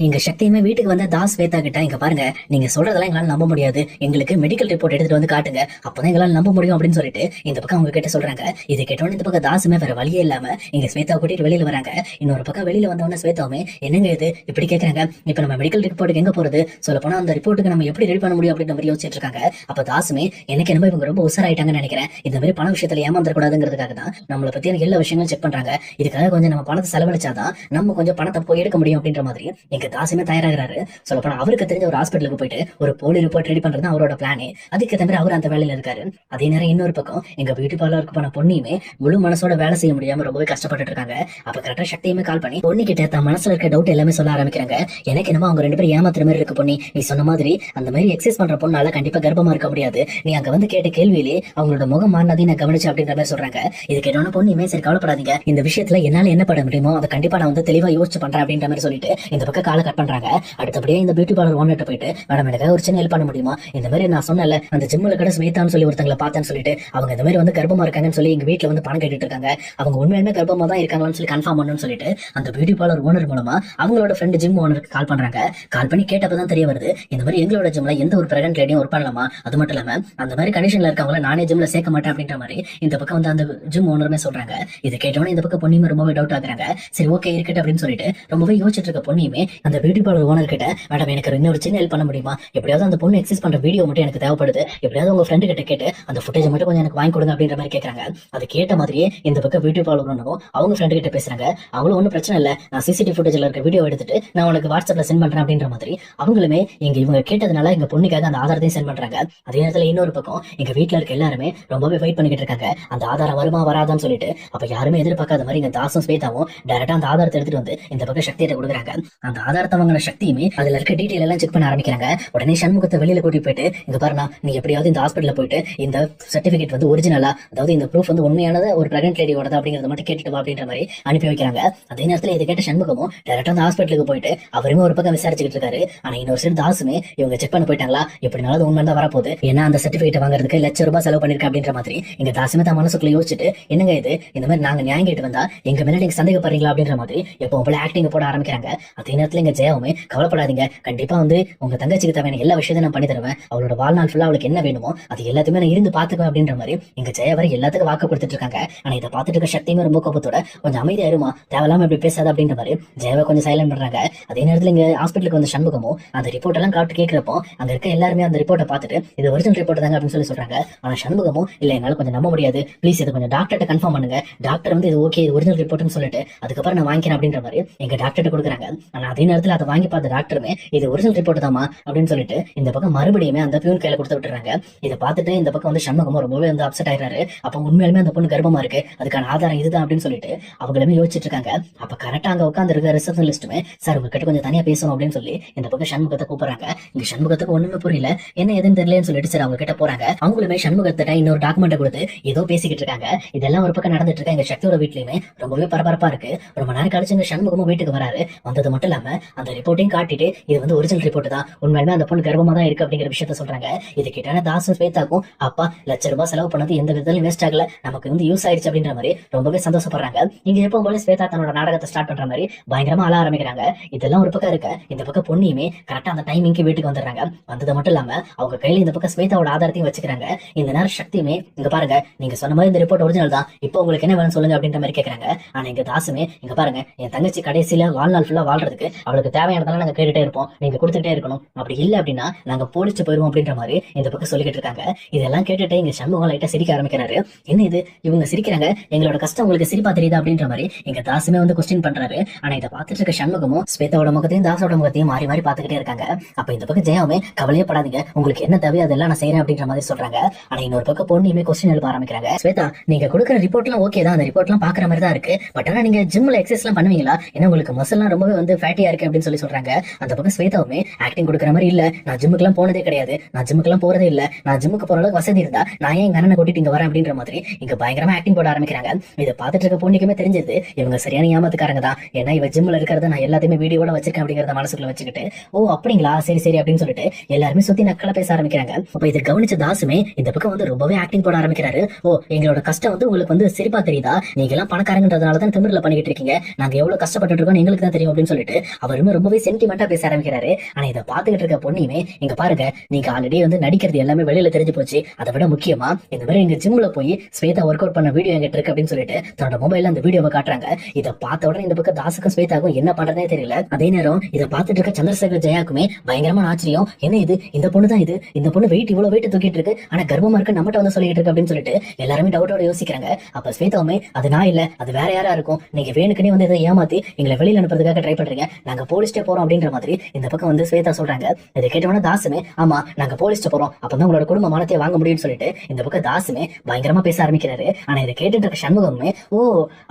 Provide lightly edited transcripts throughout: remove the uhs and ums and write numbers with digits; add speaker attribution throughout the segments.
Speaker 1: எங்க சக்தியுமே வீட்டுக்கு வந்த தாஸ் ஸ்வேதா கிட்ட, இங்க பாருங்க, நீங்க சொல்றதெல்லாம் எங்களால நம்ப முடியாது, எங்களுக்கு மெடிக்கல் ரிப்போர்ட் எடுத்துட்டு வந்து காட்டுங்க, அப்பதான் எங்களால நம்ப முடியும் அப்படின்னு சொல்லிட்டு இந்த பக்கம் அவங்க கிட்ட சொல்றாங்க. இது கேட்டோன்னு இந்த பக்கம் தாசுமே வேற வழியே இல்லாம இங்க ஸ்வேதா கூட்டிட்டு வெளியில வராங்க. இன்னொரு பக்கம் வெளியில வந்தவொடனே ஸ்வேதாவுமே என்னங்க இது இப்படி கேக்குறாங்க, இப்ப நம்ம மெடிக்கல் ரிப்போர்ட்டுக்கு எங்க போறது, சொல்ல போனா அந்த ரிப்போர்ட்டுக்கு நம்ம எப்படி ரெடி பண்ண முடியும் அப்படின்ற மாதிரி யோசிச்சுட்டு இருக்காங்க. அப்ப தாசுமே எனக்கு என்னமோ இவங்க ரொம்ப உசாராயிட்டாங்கன்னு நினைக்கிறேன், இந்த மாதிரி பண விஷயத்துல ஏமாந்துடக்கூடாதுங்கிறதுக்காக தான் நம்மளை பத்தி எனக்கு எல்லா விஷயங்களும் செக் பண்றாங்க, இதுக்காக கொஞ்சம் நம்ம பணத்தை செலவழிச்சாதான் நம்ம கொஞ்சம் பணத்தை போய் எடுக்க முடியும் அப்படின்ற மாதிரி எங்க தாசுமே தயாராகிறாரு. சொல்ல போனா அவருக்கு தெரிஞ்ச ஒரு ஹாஸ்பிட்டலுக்கு போயிட்டு ஒரு போலி ரிப்போர்ட் ரெடி பண்றது அவரோட பிளானே. அதுக்கு தவிர அவர் அந்த வேலையில இருக்காரு. அதே நேரம் இன்னொரு பக்கம் எங்க பியூட்டி பார்லருக்கு போன பொண்ணியுமே முழு மனசோட வேலை செய்ய முடியாம ரொம்பவே கஷ்டப்பட்டு இருக்காங்க. அப்ப கரெக்டா சக்தியுமே கால் பண்ணி பொண்ணு கிட்ட தான் மனசுல இருக்க டவுட் எல்லாமே சொல்ல ஆரம்பிக்கிறாங்க. எனக்கு என்னமோ அவங்க ரெண்டு பேரும் ஏமாத்துற மாதிரி இருக்கு பொண்ணி, நீ சொன்ன மாதிரி அந்த மாதிரி எக்ஸசைஸ் பண்ற பொண்ணால கண்டிப்பா கர்ப்பமா இருக்க முடியாது, நீ அங்க வந்து கேட்ட கேள்வியிலே அவங்களோட முகம் மாறினதையும் நான் கவனிச்சு அப்படின்ற மாதிரி சொல்றாங்க. இது கேட்டோன்னு பொண்ணுமே சரி கவலைப்படாதீங்க, இந்த விஷயத்துல என்னால என்ன பண்ண முடியுமோ அதை கண்டிப்பா நான் வந்து தெளிவா யோசிச்சு பண்றேன் அப்படின்ற மாதிரி சொல்லிட்டு இந்த பக்கம் காலை கட் பண்றாங்க. அடுத்தபடியே இந்த பியூட்டி பார்லர் ஓனர்ட்ட போயிட்டு, மேடம் எனக்கு ஒரு சின்ன ஹெல்ப் பண்ண முடியுமா, இந்த மாதிரி நான் சொன்னல அந்த ஜிம்ல கூட ஸ்வேதான்னு சொல்லி ஒருத்தங்களை பார்த்தேன்னு சொல்லிட்டு அவங்க இந்த மாதிரி வந்து கர்ப்பமா இருக்காங்கன்னு சொல்லி எங்க வீட்டுல வந்து பணம் கேட்டுட்டு இருக்காங்க, அவங்க உண்மையுமே கர்ப்பமா தான் இருக்காங்கன்னு சொல்லி கன்ஃபார்ம் பண்ணணும்னு சொல்லிட்டு அந்த பியூட்டி பார்லர் ஓனர் மூலமா அவங்களோட ஃப்ரெண்ட் ஜிம் ஓனருக்கு கால் பண்றாங்க. கால் பண்ணி கேட்டப்பதான் தெரிய வருது, இந்த மாதிரி எங்களோட ஜிம்ல எந்த ஒரு பிரெக்னன்ட் லேடியும் ஒர்க் பண்ணலாமா, அது மட்டும் இல்லாம அந்த மாதிரி கண்டிஷன்ல இருக்கவங்கள நானே ஜிம்ல சேர்க்க மாட்டேன் அப்படின்ற மாதிரி இந்த பக்கம் வந்து அந்த ஜிம் ஓனருமே சொல்றாங்க. இது கேட்டோன்னு இந்த பக்கம் பொண்ணுமே ரொம்பவே டவுட் ஆகுறாங்க. சரி ஓகே இருக்கட்டும் அப்படின்னு சொல்லிட்டு ரொம்பவே யோசிச்சுட்டு இருக்க பொண்ணுமே அந்த பியூட்டி பார்லர் ஓனர் கிட்ட, மேடம் எனக்கு இன்னொரு சின்ன ஹெல்ப் பண்ண முடியுமா, எப்படியாவது அந்த பொண்ணு எக்ஸசைஸ் பண்ற வீடியோ மட்டும் எனக்கு தேவைப்படுது, எப்படியாவது உங்க ஃப்ரெண்டு கிட்ட கேட்டு அந்த ஃபுட்டேஜ் மட்டும் கொஞ்சம் எனக்கு வாங்கி கொடுங்க அப்படின்ற மாதிரி கேட்கறாங்க. அது கேட்ட மாதிரியே இந்த பக்கம் பியூட்டி பார்லர் ஓனரும் அவங்க ஃப்ரெண்டு கிட்ட பேசுறாங்க. அவங்களும் ஒன்றும் பிரச்சனை இல்லை, நான் சிசிடிவி ஃபுட்டேஜ்ல இருக்க வீடியோ எடுத்துட்டு நான் உனக்கு வாட்ஸ்அப்ல சென்ட் பண்றேன் அப்படின்ற மாதிரி அவங்களுமே இவங்க கேட்டதுனால எங்க பொண்ணுக்காக அந்த ஆதாரத்தையும் சென்ட் பண்றாங்க. அதே நேரத்துல இன்னொரு பக்கம் எங்க வீட்டுல இருக்க எல்லாருமே ரொம்பவே வெயிட் பண்ணிக்கிட்டு இருக்காங்க, அந்த ஆதாரம் வருமா வராதான்னு சொல்லிட்டு. அப்ப யாருமே எதிர்பார்க்காத மாதிரி இங்க தாசும் ஸ்வேதாவும் டைரக்டா அந்த ஆதாரத்தை எடுத்துட்டு வந்து இந்த பக்கம் சக்தியிட்ட கொடுக்குறாங்க. அந்த ஆதாரத்தை வாங்கின சக்தியுமே அதுல இருக்க டீடைல் எல்லாம் செக் பண்ண ஆரம்பிக்கிறாங்க. உடனே சண்முகத்தை வெளியில கூட்டிட்டு போயிட்டு, இங்க பாருண்ணா நீ எப்படியாவது இந்த ஹாஸ்பிட்டல்ல போயிட்டு இந்த சர்டிபிகேட் வந்து ஒரிஜினலா, அதாவது இந்த ப்ரூஃப் வந்து உண்மையானது ஒரு பிரெக்னன்ட் லேடியோட அப்படிங்கறத மட்டும் கேட்டுட்டு வா அப்படின்ற மாதிரி அனுப்பி வைக்கிறாங்க. அதே நேரத்துல இதை கேட்ட சண்முகமும் டைரக்டா அந்த ஹாஸ்பிட்டலுக்கு போயிட்டு அவருமே ஒரு பக்கம் விசாரிச்சுட்டு இருக்காரு. ஆனா இன்னொரு சைடு தாசுமே இவங்க செக் பண்ண போயிட்டாங்களா, எப்படினாலும் உண்மை தான் வரப்போகுது, ஏன்னா அந்த சர்டிபிகேட் வாங்குறதுக்கு ₹1,00,000 செலவு பண்ணிருக்க அப்படின்ற மாதிரி இங்க தாசுமே தான் மனசுக்குள்ள யோசிச்சுட்டு, என்னங்க இது இந்த மாதிரி நாங்க நியாயம் கேட்டு வந்தா எங்க மேல நீங்க சந்தேகப்படுறீங்களா அப்படின்ற மாதிரி எப்போ போல ஆக்டிங் போட ஆரம்பிக்கிறாங்க. அதே நேரத்துல இங்க ஜெயாவுமே, கவலைப்படாதீங்க, கண்டிப்பா வந்து உங்க தங்கச்சிக்கு தேவையான எல்லா விஷயத்தையும் நான் பண்ணி தருவேன், அவளோட வாழ்நாள் ஃபுல்லா அவளுக்கு என்ன வேணுமோ அது எல்லாத்தையுமே நான் இருந்து பாத்துக்குவேன் அப்படின்ற மாதிரி இங்க ஜெயா வரை எல்லாத்துக்கும் வாக்கு கொடுத்துட்டு இருக்காங்க. ஆனா இதை பார்த்துட்டு இருக்க சக்தியுமே ரொம்ப கோபத்தோட, கொஞ்சம் அமைதியா இருமா, தேவையில்லாம இப்படி பேசாத அப்படின்ற மாதிரி ஜெயாவை கொஞ்சம் சைலண்ட் பண்றாங்க. அதே நேரத்துல இங்க ஹாஸ்பிட்டலுக்கு வந்து சண்முகமும் அந்த ரிப்போர்ட் எல்லாம் காட்டு கேட்கிறப்போ அங்க இருக்க எல்லாருமே அந்த ரிப்போர்ட்டை பார்த்துட்டு இது ஒரிஜினல் ரிப்போர்ட் தாங்க அப்படின்னு சொல்லி சொல்றாங்க. ஆனா சண்முகமும், இல்ல என்னால கொஞ்சம் நம்ப முடியாது, ப்ளீஸ் இது கொஞ்சம் டாக்டர்கிட்ட கன்ஃபார்ம் பண்ணுங்க, டாக்டர் வந்து இது ஓகே இது ஒரிஜினல் ரிப்போர்ட்னு சொல்லிட்டு அதுக்கப்புறம் நான் வாங்கிக்கிறேன் அப்படின்ற மாதிரி எங்க டாக்டர்கிட்ட கொடுக்குறாங்க. ஆனா அதே நேரத்துல அதை வாங்கி பார்த்த டாக்டருமே இது ஒரிஜினல் ரிப்போர்ட் தாமா அப்படின்னு சொல்லிட்டு இந்த பக்கம் மறுபடியுமே அந்த பியூன் கையில கொடுத்து விட்டுறாங்க. இதை பார்த்துட்டு இந்த பக்கம் வந்து சண்முகமும் ரொம்பவே வந்து அப்செட் ஆயிடுறாரு. அப்ப உண்மையாலுமே அந்த பொண்ணு கர்ப்பமா இருக்கு, அதுக்கான ஆதாரம் இதுதான் அப்படின்னு சொல்லிட்டு அவங்களுமே யோசிச்சுட்டு இருக்காங்க. அப்ப கரெக்டா அங்க உட்காந்து இருக்க ரிசப்ஷனிஸ்ட்டுமே, சார் உங்ககிட்ட கொஞ்சம் தனியா பேசணும் அப்படின்னு சொல்லி இந்த பக்கம் சண்முகத்தை கூப்பிடுறாங்க. இங்க சண்முகத்துக்கு ஒண்ணுமே புரியல, என்ன எதுன்னு தெரியலன்னு சொல்லிட்டு சரி அவங்க கிட்ட போறாங்க. அவங்களுமே சண்முகத்திட்ட இன்னொரு டாக்குமெண்ட் கொடுத்து ஏதோ பேசிக்கிட்டு இருக்காங்க. இதெல்லாம் ஒரு பக்கம் நடந்துட்டு இருக்க எங்க சக்தியோட வீட்லயுமே ரொம்பவே பரபரப்பா இருக்கு. ரொம்ப நேரம் கழிச்சு எங்க சண்முகமும் வீட்டுக்கு வராரு. வந்தது மட்டும் இல்லாம அந்த ரிப்போர்ட்டையும் காட்டிட்டு இது வந்து ஒரிஜினல் ரிப்போர்ட் தான், உண்மையுமே அந்த பொண்ணு கர்ப்பமா தான் இருக்கு அப்படிங்கிற விஷயத்த சொல்றாங்க. இது கேட்டான தாசும் ஸ்வேதாக்கும், அப்பா ₹1,00,000 செலவு பண்ணது எந்த விதத்திலும் வேஸ்ட் ஆகல, நமக்கு வந்து யூஸ் ஆயிடுச்சு அப்படின்ற மாதிரி ரொம்பவே சந்தோஷப்படுறாங்க. இங்க எப்போ போல ஸ்வேதா தன்னோட நாடகத்தை ஸ்டார்ட் பண்ற மாதிரி பயங்கரமா அழ ஆரம்பிக்கிறாங்க. இதெல்லாம் ஒரு பக்கம் இருக்க இந்த பக்கம் பொண்ணியுமே கரெக்டா அந்த டைமிங்க்கு வீட்டுக்கு வந்துடுறாங்க. வந்தது மட்டும் இல்லாம அவங்க கையில இந்த பக்கம் ஸ்வேதாவோட ஆதாரத்தையும் வச்சுக்கிறாங்க. இந்த நேரம் சக்தியுமே, இங்க பாருங்க நீங்க சொன்ன மாதிரி இந்த ரிப்போர்ட் ஒரிஜினல் தான், இப்போ உங்களுக்கு என்ன வேணும் சொல்லுங்க அப்படின்ற மாதிரி கேட்கறாங்க. ஆனா இங்க தாசுமே, இங்க பாருங்க என் தங்கச்சி கடைசியில வாழ்நாள் ஃபுல்லா வாழ்றதுக்கு அவளுக்கு தேவையானதெல்லாம் நாங்க கேட்டுட்டே இருப்போம், நீங்க கொடுத்துட்டே இருக்கணும், அப்படி இல்ல அப்படின்னா நாங்க போலிச்சு போயிருவோம் அப்படின்ற மாதிரி இந்த பக்கம் சொல்லிக்கிட்டு இருக்காங்க. இதெல்லாம் கேட்டுட்டு இங்க சண்முகம் லைட்டா சிரிக்க ஆரம்பிக்கிறாரு. என்ன இது இவங்க சிரிக்கிறாங்க, எங்களோட கஷ்டம் உங்களுக்கு சிரிப்பா தெரியுதா அப்படின்ற மாதிரி எங்க தாசுமே வந்து கொஸ்டின் பண்றாரு. ஆனா இதை பார்த்துட்டு இருக்க சண்முகமும் ஸ்வேதாவோட முகத்தையும் தாசோட முகத்தையும் மாறி மாறி பாத்துக்கிட்டே இருக்காங்க. அப்ப இந்த பக்கம் ஜெயாவுமே, கவலையே படாதீங்க, உங்களுக்கு என்ன தேவையோ அதெல்லாம் நான் செய்யறேன் அப்படின்ற மாதிரி சொல்றாங்க. ஆனா இன்னொரு பக்கம் பொண்ணுமே கொஸ்டின் எழுப்ப ஆரம்பிக்கிறாங்க. ஸ்வேதா நீங்க கொடுக்குற ரிப்போர்ட் எல்லாம் ஓகே தான், அந்த ரிப்போர்ட் எல்லாம் பாக்குற மாதிரி தான் இருக்கு, பட் ஆனா நீங்க ஜிம்ல எக்ஸசைஸ் எல்லாம் பண்ணுவீங்களா, ஏன்னா உங்களுக்கு மசில் எல்லாம் ரொம்பவே வந்து ஃபேட்டியா இருக்கு அப்படின்னு சொல்லி சொல்றாங்க. அந்த பக்கம் ஸ்வேதாவுமே ஆக்டிங் கொடுக்குற மாதிரி இல்ல, நான் ஜிம்முக்கு எல்லாம் போனதே கிடையாது, நான் ஜிம்முக்கு எல்லாம் போறதே இல்ல, நான் ஜிம்முக்கு போற அளவுக்கு வசதி இருந்தா நான் ஏன் எங்க அண்ணனை கூட்டிட்டு இங்க வரேன் அப்படின்ற மாதிரி இங்க பயங்கரமா ஆக்டிங் போட ஆரம்பிக்கிறாங்க. இதை பார்த்துட்டு இருக்க பொண்ணுக்குமே தெரிஞ்சது இவங்க சரியான ஏமாத்துக்காரங்க தான், ஏன்னா இவ ஜிம்ல இருக்கிறத நான் எல்லாத்தையுமே வீடியோட வச்சிருக்கேன் அப்படிங்கறத மனசுக்குள்ள வச்சுக்கிட்டு, ஓ அப்படிங்களா சரி சரி அப்படின்னு சொல்லிட்டு எல்லாருமே சுத்தி நக்கலா பேச ஆரம்பிக்கிறாங்க. அப்ப இதை கவனிச்ச தாசுமே இந்த பக்கம் வந்து ரொம்பவே ஆக்டிங் போட ஆரம்பிக்கிறாரு. ஓ எங்களோட கஷ்டம் வந்து உங்களுக்கு வந்து சிரிப்பா தெரியுதா, நீங்க எல்லாம் பணக்காரங்கன்றதுனால தான் திமிர்ல பண்ணிக்கிட்டு இருக்கீங்க, நாங்க எவ்வளவு கஷ்டப்பட்டு இருக்கோம் எங்களுக்கு தான் தெரியும் அப்படின்னு சொல்லிட்டு அவருமே ரொம்பவே சென்டிமெண்டா பேச ஆரம்பிக்கிறாரு. ஆனா இதை பாத்துக்கிட்டு இருக்க பொண்ணுமே, இங்க பாருங்க, நீங்க ஆல்ரெடி வந்து நடிக்கிறது எல்லாமே வெளியில தெரிஞ்சு போச்சு. அதை விட முக்கியமா இந்த மாதிரி எங்க ஜிம்ல போய் ஸ்வேதா ஒர்க் அவுட் பண்ண வீடியோ எங்கிட்ட இருக்கு அப்படின்னு சொல்லிட்டு தன்னோட மொபைல்ல அந்த வீடியோவை காட்டுறாங்க. இதை பார்த்த உடனே இந்த பக்கம் தாசுக்கும் ஸ்வேதாக்கும் என்ன பண்றதே தெரியல. அதே நேரம் இதை பார்த்துட்டு இருக்க சந்திரசேகர் ஜெயாக்குமே பயங்கரமான ஆச்சரியம். என்ன இது, இந்த பொண்ணு தான் இது, இந்த பொண்ணு இவ்வளவு வெயிட் தூக்கிட்டு இருக்கு, ஆனா கர்ப்பமா இருக்கு, நம்மகிட்ட வந்து சொல்லிட்டு இருக்கு அப்படின்னு சொல்லிட்டு எல்லாருமே டவுட்டோட யோசிக்கிறாங்க. அப்ப ஸ்வேதாவுமே, அது நான் இல்ல, அது வேற யாரா இருக்கும், நீங்க வேணுக்குனே வந்து இதை ஏமாத்தி எங்களை வெளியில அனுப்புறதுக்காக ட்ரை பண்றீங்க, நாங்க போலீஸ்டே போறோம் அப்படின்ற மாதிரி இந்த பக்கம் வந்து ஸ்வேதா சொல்றாங்க. இதை கேட்டவன தாசுமே, ஆமா நாங்க போலீஸ்ட போறோம், அப்பதான் உங்களோட குடும்ப மானத்தை வாங்க முடியும்னு சொல்லிட்டு இந்த பக்கம் தாசுமே பயங்கரமா பேச ஆரம்பிக்கிறாரு. ஆனா இதை கேட்டுட்டு இருக்க சண்முகமே, ஓ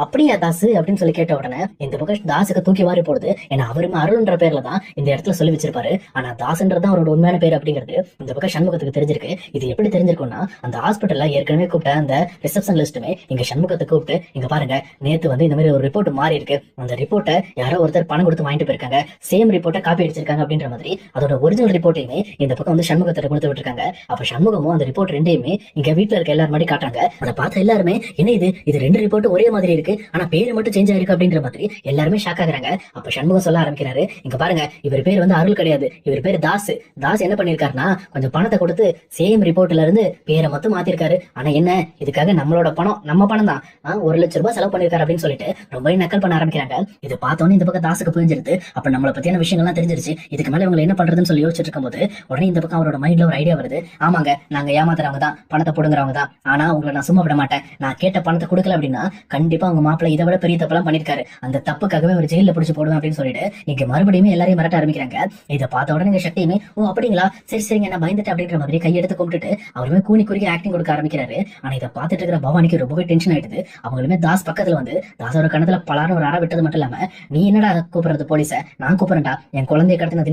Speaker 1: அப்படியா தாசு அப்படின்னு சொல்லி கேட்ட உடனே இந்த பக்கம் தாசுக்கு தூக்கி வாரி போடுது. ஏன்னா அவருமே அருள்ன்ற பேர்ல தான் இந்த இடத்துல சொல்லி வச்சிருப்பாரு. ஆனா தாசுன்றது அவரோட உண்மையான பேர் அப்படிங்கிறது இந்த பக்கம் சண்முகத்துக்கு தெரிஞ்சிருக்கு. இது எப்படி தெரிஞ்சிருக்கும்னா, அந்த ஹாஸ்பிட்டல்ல ஏற்கனவே கூப்பிட்ட அந்த ரிசப்ஷன் லிஸ்ட்டுமே இங்க சண்முகத்தை கூப்பிட்டு, இங்க பாருங்க நேத்து வந்து இந்த மாதிரி ஒரு ரிப்போர்ட் மாறி இருக்கு, அந்த ரிப்போர்ட்டை யாரோ ஒருத்தர் பணம் கொடுத்து வாங்கிட்டு போயிருக்காங்க, சேம் ரிப்போர்ட்டை காப்பி அடிச்சிருக்காங்க அப்படின்ற மாதிரி அதோட ஒரிஜினல் ரிப்போர்ட்டையுமே இந்த பக்கம் வந்து சண்முகத்தை கொடுத்து விட்டுருக்காங்க. அப்ப சண்முகமும் அந்த ரிப்போர்ட் ரெண்டையுமே இங்க வீட்டுல இருக்க எல்லாரும் மாதிரி காட்டுறாங்க. அதை பார்த்த எல்லாருமே, என்ன இது ரெண்டு ரிப்போர்ட் ஒரே மாதிரி இருக்கு, ஆனா பேரு மட்டும் சேஞ்ச் ஆயிருக்கு அப்படின்ற மாதிரி எல்லாருமே ஷாக் ஆகுறாங்க. அப்ப சண்முகம் சொல்ல ஆரம்பிக்கிறாரு, இங்க பாருங்க இவர் பேர் வந்து அருள் கிடையாது, இவர் பேர் தாஸ். தாஸ் என்ன பண்ணிருக்காருன்னா, கொஞ்சம் பணத்தை கொடுத்து சேம் ரிப்போர்ட்ல இருந்து பேரை மட்டும் மாத்திருக்காரு. ஆனா என்ன, இதுக்காக நம்மளோட பணம், நம்ம பணம் தான், 1,00,000 ரூபாய் செலவு பண்ணிருக்காரு அப்படின்னு சொல்லிட்டு ரொம்ப நக்கல் பண்ண ஆரம்பிக்கிறாங்க. இது பார்த்தோன்னே இந்த பக்கம் தாசுக்கு புரிஞ்சிருது. அப்ப நம்மளை பத்தியான விஷயங்கள்லாம் தெரிஞ்சிருச்சு, இதுக்கு மேல இவங்க என்ன பண்றதுன்னு சொல்லி யோசிச்சுட்டு இருக்கும்போது உடனே இந்த பக்கம் அவரோட மைண்ட்ல ஒரு ஐடியா வருது. ஆமாங்க, நாங்க ஏமாத்துறவங்க தான், பணத்தை போடுங்கிறவங்க தான், ஆனா உங்களை நான் சும்மா விட மாட்டேன், நான் கேட்ட பணத்தை கொடுக்கல அப்படின்னா கண்டிப்பா உங்க மாப்பிள்ள இதை விட பெரிய தப்பெல்லாம் பண்ணிருக்காரு, அந்த தப்புக்காகவே ஒரு ஜெயில பிடிச்சு போடுவேன் அப்படின்னு சொல்லிட்டு இங்க மறுபடியும் எல்லாரையும் மிரட்ட ஆரம்பிக்கிறாங்க. இதை பார்த்த உடனே சக்தியுமே, ஓ அப்படிங்களா, சரி சரிங்க நான் பயந்துட்டேன் அப்படின்ற மாதிரி கையெடுத்து கும்பிட்டுட்டு அவருமே கூனி குறுக்கி ஆக்டிங் கொடுக்க ஆரம்பிக்கிறாரு. ஆனா இதை பார்த்துட்டு இருக்கிற பவானிக்கு ரொம்பவே டென்ஷன் ஆயிடுது. அவங்களுமே தாஸ் பக்கத்துல வந்து தாசோட கணத்துல பலாரம் ஒரு அற விட்டது மட்டும் இல்லாம, நீ என்னடா கூப்பிடுறது போலீஸ, நான் கூப்பிடுறேன்டா, என் குழந்தைய கடத்தினது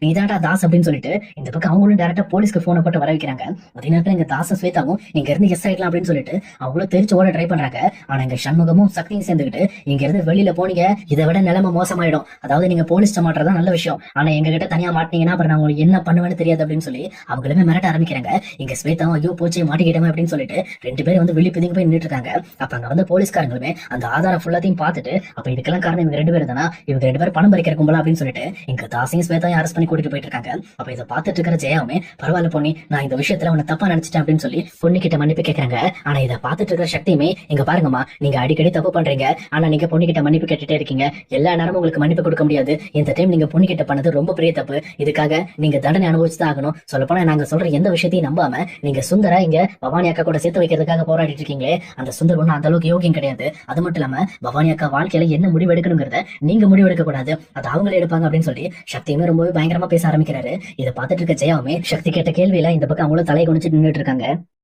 Speaker 1: நீதானடா தாஸ் அப்படின்னு சொல்லிட்டு இந்த பக்கம் அவங்களும் டேரக்டா போலீஸ்க்கு போனை போட்டு வர வைக்கிறாங்க. அதே நேரத்தில் இங்க தாச ஸ்வேதாவும் இங்க இருந்து எஸ் ஆயிடலாம் அப்படின்னு சொல்லிட்டு அவங்களும் தெரிச்சு ஓட ட்ரை பண்றாங்க. ஆனா இங்க சண்முகமும் சக்தியும் சேர்ந்துக்கிட்டு இங்க இருந்து வெளியில போனீங்க, இதை விட நிலைமை மோசமாயிடும், அதாவது நீங்க போலீஸ் மாட்டுறதா நல்ல விஷயம், ஆனா எங்க கிட்ட தனியா மாட்டீங்கன்னா அப்புறம் நான் உங்களுக்கு என்ன பண்ணுவேன்னு தெரியாது அப்படின்னு சொல்லி அவங்களுமே மிரட்ட ஆரம்பிக்கிறாங்க. இங்க ஸ்வேதாவும் ஐயோ போச்சே மாட்டிக்கிட்டோம் அப்படின்னு சொல்லிட்டு ரெண்டு பேரும் வந்து வெளியே பிதிங்க போய் நின்றுட்டு இருக்காங்க. அப்ப அங்க வந்து போலீஸ்காரங்களுமே அந்த ஆதாரம் ஃபுல்லாத்தையும் பார்த்துட்டு, அப்ப இதுக்கெல்லாம் காரணம் இவங்க ரெண்டு பேரும் தானா, இவங்க ரெண்டு பேரும் பணம் பறிக்கிற கும்பலா அப்படின்னு சொல்லிட்டு இங்க தாசையும் ஸ்வேதாவையும் அரெஸ்ட் பண்ணி கூட்டிட்டு போயிட்டு இருக்காங்க. அப்ப இதை பார்த்துட்டு இருக்கிற ஜெயாவுமே, பரவாயில்ல பொண்ணி, நான் இந்த விஷயத்துல உன்னை தப்பா நினைச்சிட்டேன் அப்படின்னு சொல்லி பொண்ணு கிட்ட மன்னிப்பு கேட்கறாங்க. ஆனா இதை பார்த்துட்டு இருக்கிற சக்தியுமே, இங்க பாருங்கம்மா, நீங்க அடிக்கடி தப்பு பண்றீங்க, ஆனா நீங்க பொண்ணு கிட்ட மன்னிப்பு கேட்டுட்டே இருக்கீங்க, எல்லா நேரமும் உங்களுக்கு மன்னிப்பு கொடுக்க முடியாது, இந்த டைம் நீங்க பொண்ணு கிட்ட பண்ணது ரொம்ப பெரிய தப்பு, இதுக்காக நீங்க தண்டனை அனுபவிச்சுதான் ஆகணும். சொல்லப்போனா நாங்க சொல்ற எந்த விஷயத்தையும் நம்பாம நீங்க சுந்தரா இங்க பவானி அக்கா கூட சேர்த்து வைக்கிறதுக்காக போராடிட்டு இருக்கீங்களே, அந்த சுந்தர் ஒண்ணு அந்த அளவுக்கு யோகியம் கிடையாது. அது மட்டும் இல்லாம பவானி அக்கா வாழ்க்கையில என்ன முடிவு எடுக்கணுங்கிறத நீங்க முடிவு எடுக்க கூடாது, அது அவங்களே எடுப்பாங்க அப்படின்னு சொல்லி சக்தியுமே ரொம்பவே பயங்கரமா பேச ஆரம்பிக்கிறாரு. இதை பார்த்துட்டு இருக்க ஜெயாவுமே சக்தி கேட்ட கேள்வியில இந்த பக்கம் அவங்களும் தலையை குனிச்சு நின்றுட்டு இருக்காங்க.